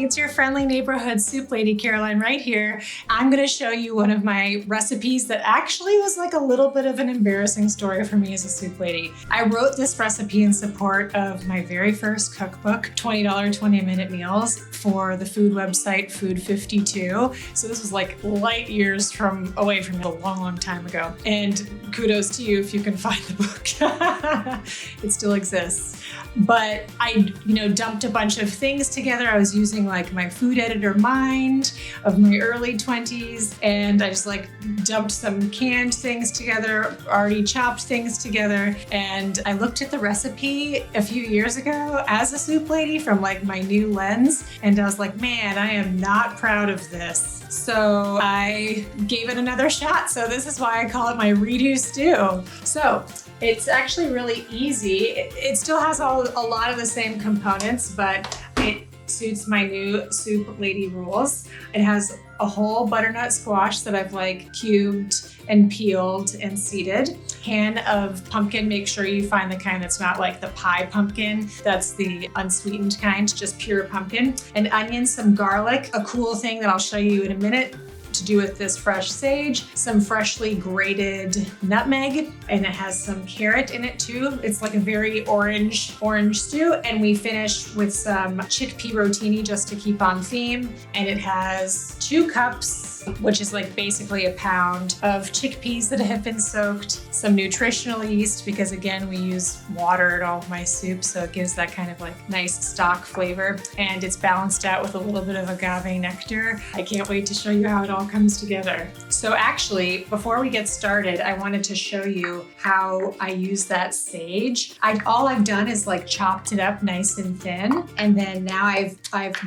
it's your friendly neighborhood soup lady, Caroline, right here. I'm gonna show you one of my recipes that actually was like a little bit of an embarrassing story for me as a soup lady. I wrote this recipe in support of my very first cookbook, $20 20-minute meals, for the food website Food 52. So this was like light years away from it, a long, long time ago. And kudos to you if you can find the book. It still exists. But I, dumped a bunch of things together. I was using like my food editor mind of my early 20s, and I just like dumped some canned things together, already chopped things together. And I looked at the recipe a few years ago as a soup lady from like my new lens, and I was like, man, I am not proud of this. So I gave it another shot. So this is why I call it my redo stew. So it's actually really easy. It still has a lot of the same components, but it suits my new soup lady rules. It has a whole butternut squash that I've like cubed and peeled and seeded. Can of pumpkin, make sure you find the kind that's not like the pie pumpkin. That's the unsweetened kind, just pure pumpkin. And onions, some garlic, a cool thing that I'll show you in a minute to do with this fresh sage, some freshly grated nutmeg, and it has some carrot in it too. It's like a very orange stew. And we finish with some chickpea rotini just to keep on theme. And it has 2 cups, which is like basically a pound of chickpeas that have been soaked, some nutritional yeast, because again, we use water in all of my soups, so it gives that kind of like nice stock flavor. And it's balanced out with a little bit of agave nectar. I can't wait to show you how it all comes together. So actually, before we get started, I wanted to show you how I use that sage. All I've done is like chopped it up nice and thin, and then now I've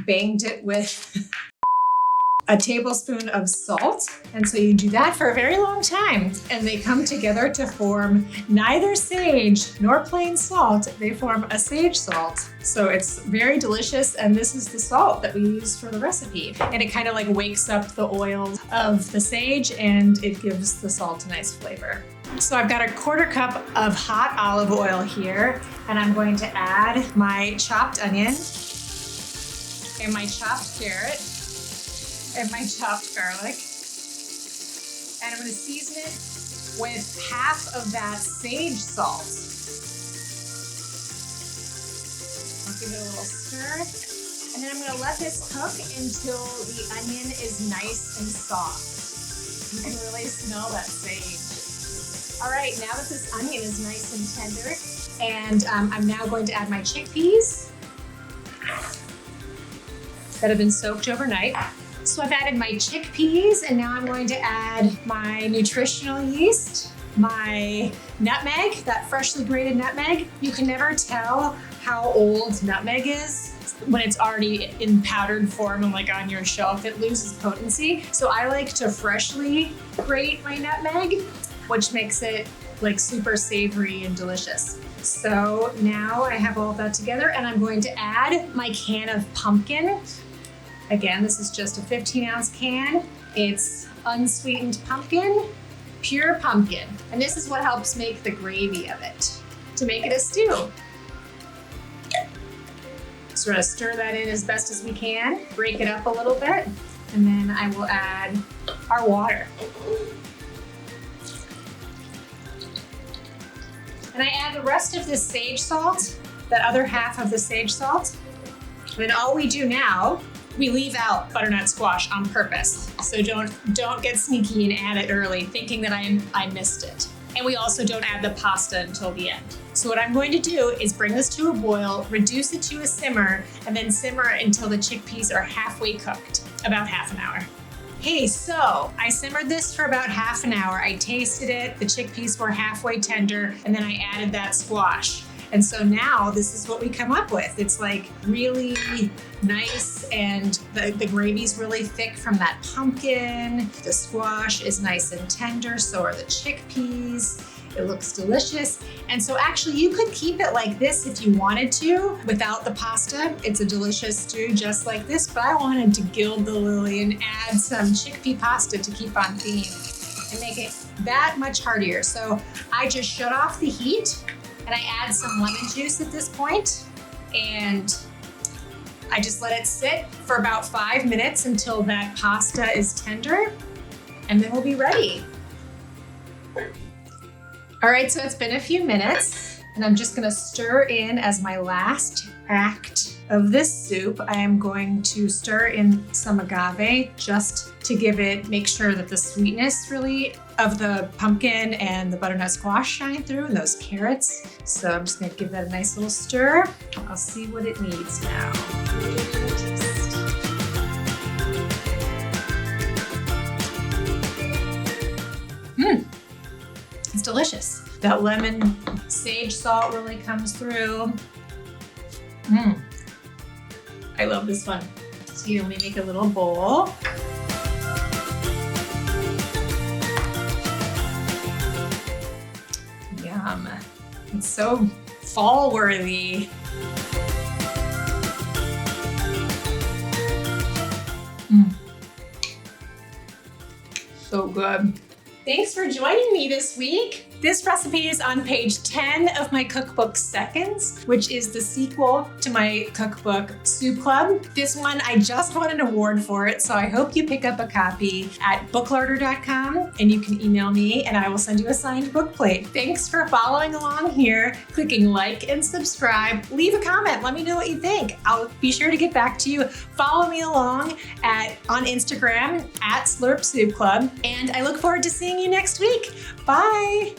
banged it with a tablespoon of salt. And so you do that for a very long time, and they come together to form neither sage nor plain salt. They form a sage salt. So it's very delicious, and this is the salt that we use for the recipe. And it kind of like wakes up the oil of the sage, and it gives the salt a nice flavor. So I've got a 1/4 cup of hot olive oil here, and I'm going to add my chopped onion and my chopped carrot and my chopped garlic. And I'm gonna season it with half of that sage salt. I'll give it a little stir. And then I'm gonna let this cook until the onion is nice and soft. You can really smell that sage. All right, now that this onion is nice and tender, and I'm now going to add my chickpeas that have been soaked overnight. So I've added my chickpeas, and now I'm going to add my nutritional yeast, my nutmeg, that freshly grated nutmeg. You can never tell how old nutmeg is when it's already in powdered form and like on your shelf. It loses potency. So I like to freshly grate my nutmeg, which makes it like super savory and delicious. So now I have all of that together, and I'm going to add my can of pumpkin. Again, this is just a 15-ounce can. It's unsweetened pumpkin, pure pumpkin. And this is what helps make the gravy of it, to make it a stew. Sort of stir that in as best as we can, break it up a little bit, and then I will add our water. And I add the rest of this sage salt, that other half of the sage salt. And then all we do now, we leave out butternut squash on purpose. So don't get sneaky and add it early thinking that I missed it. And we also don't add the pasta until the end. So what I'm going to do is bring this to a boil, reduce it to a simmer, and then simmer until the chickpeas are halfway cooked, about half an hour. Hey, so I simmered this for about half an hour. I tasted it, the chickpeas were halfway tender, and then I added that squash. And so now this is what we come up with. It's like really nice, and the gravy's really thick from that pumpkin. The squash is nice and tender, so are the chickpeas. It looks delicious. And so actually you could keep it like this if you wanted to without the pasta. It's a delicious stew just like this, but I wanted to gild the lily and add some chickpea pasta to keep on theme and make it that much heartier. So I just shut off the heat, and I add some lemon juice at this point, and I just let it sit for about 5 minutes until that pasta is tender, and then we'll be ready. All right, so it's been a few minutes, and I'm just gonna stir in as my last act of this soup. I am going to stir in some agave just to make sure that the sweetness really of the pumpkin and the butternut squash shine through, and those carrots. So I'm just gonna give that a nice little stir. I'll see what it needs now. It's delicious. That lemon sage salt really comes through. I love this one. So let me make a little bowl. Yum. It's so fall worthy. So good. Thanks for joining me this week. This recipe is on page 10 of my cookbook Seconds, which is the sequel to my cookbook Soup Club. This one, I just won an award for it, so I hope you pick up a copy at booklarder.com, and you can email me and I will send you a signed book plate. Thanks for following along here, clicking like and subscribe. Leave a comment, let me know what you think. I'll be sure to get back to you. Follow me along on Instagram at Slurp Soup Club, and I look forward to seeing you next week. Bye.